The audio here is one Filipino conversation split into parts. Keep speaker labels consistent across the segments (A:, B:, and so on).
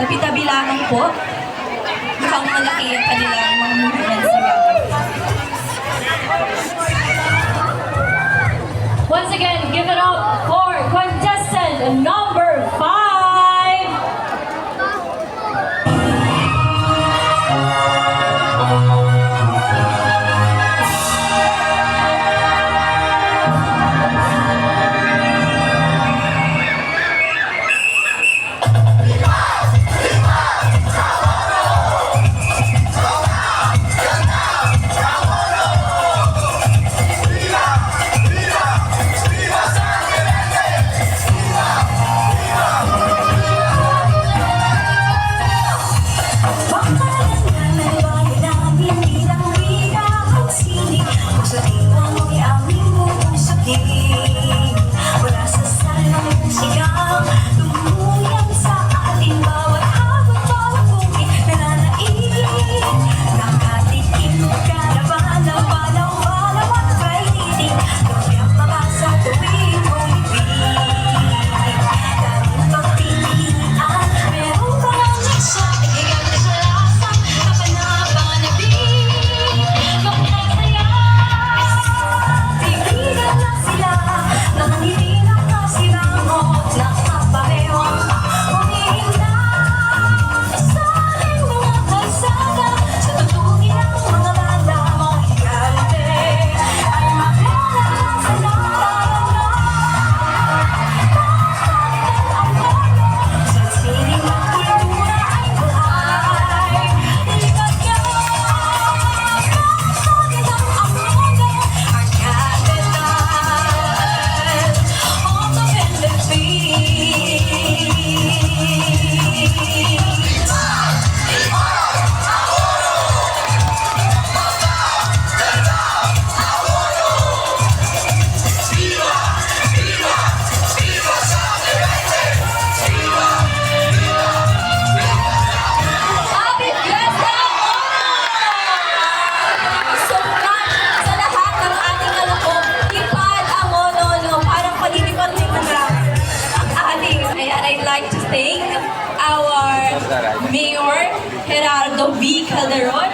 A: Tabi-tabi lamang po. Mukhang malaki ang kanilang mga movements sa mga.
B: Once again, give it up for contestant number 5.
A: Mayor Gerardo V. Calderon,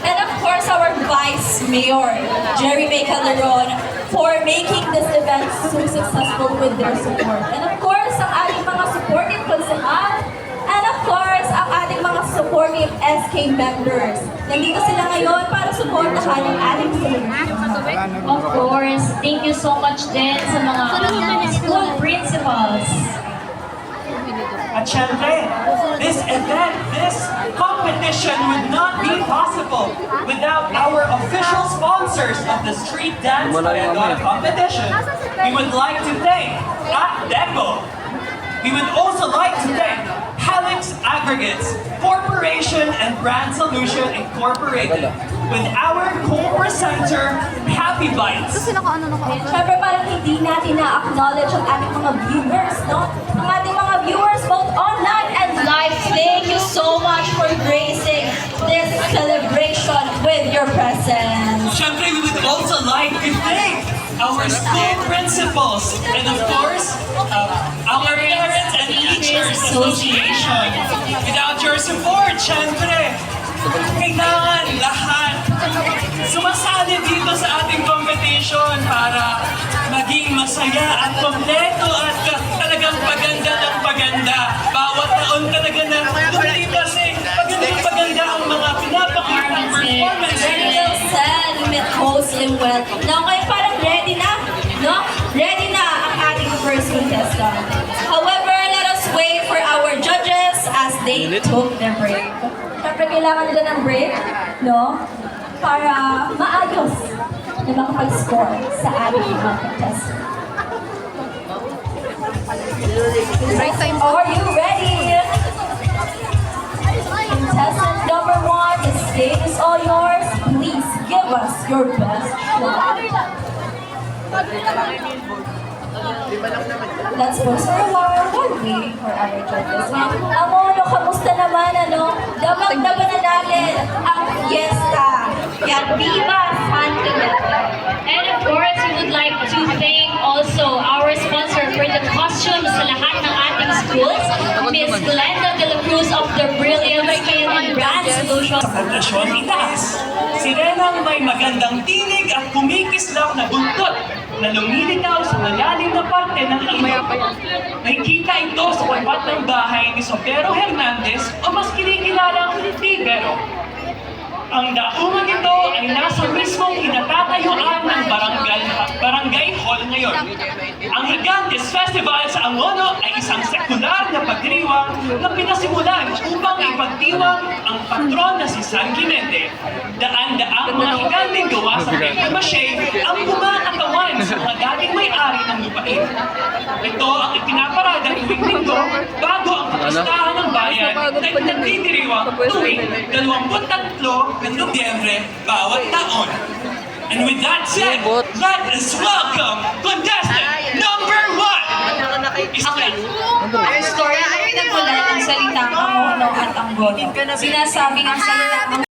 A: and of course our Vice Mayor Jerry May Calderon for making this event so successful with their support. And of course, ang ating mga supportive konsehal, and of course, ang ating mga supportive SK members. Nandito sila ngayon para supportahan ang ating celebration.
B: Of course, thank you so much din sa mga school principals.
C: At syempre, this event, this competition would not be possible without our official sponsors of the Street Dance Paredola competition. We would like to thank Deco. We would also like to thank Helix Aggregates, Corporation and Brand Solution Incorporated, with our co-presenter, Happy Bites.
A: Siyempre parang hindi natin na-acknowledge ang ating mga viewers, no? Ang ating mga viewers both online and live. Thank you so much for gracing this celebration with your presence.
C: Siyempre, we would also like to thank our school principals and of course, our Parents and Teachers Association. Without your support, siyempre, kailangan lahat sumasali dito sa ating competition para maging masaya at kompleto at talagang paganda ng paganda. Bawat taon talaga na hindi kasi paganda ang mga pinapakitang performance.
A: Very well said, with host and well. Now, kayo parang ready na, no? Ready na ang ating first contestant. However, let us wait for our judges as they took their break. Siyempre, kailangan nila ng break, no? Para maayos na makapag-score sa ating mga contestant. Are you ready? Contestant number 1, the stage is all yours. Please give us your best shot. Let's pause for a while while waiting for our judges. Amono, kamusta naman, ano? Damag na ba na natin ang fiesta? Yan, Viva San Clemente.
B: And of course, we would like to thank also our sponsor for the costumes sa lahat ng ating schools, Miss Glenda de la Cruz of the skin and brand solution.
C: Sa pundasyon itaas, sirenang may magandang tinig at kumikislap na buntot na lumilitaw sa malalim na parte ng ilog. Nakikita ito sa tapat ng bahay ni Sopero Hernandez o mas kinikilalang Tibero. Ang daungan ito ay nasa mismong kinatatayuan ng barangay hall ngayon. Ang Gigantes Festival sa Angono ay isang sekular na pagdiriwang na pinasimulan upang ipagdiwang ang patron na si San Clemente. Daan-daang mga higanteng gawa sa papier-mâché ang kumakatawan sa mga dating may-ari ng lupain. Ito ang ipinaparada tuwing linggo bago ang kapistahan ng bayan na nagdidiriwang tuwing 23 ng Nobyembre bawat taon. And with that said, let us welcome contestant number 1!
A: Okay. Our story ay pinagmulan ang salitang Angono at Anggono. Sinasabing ang salitang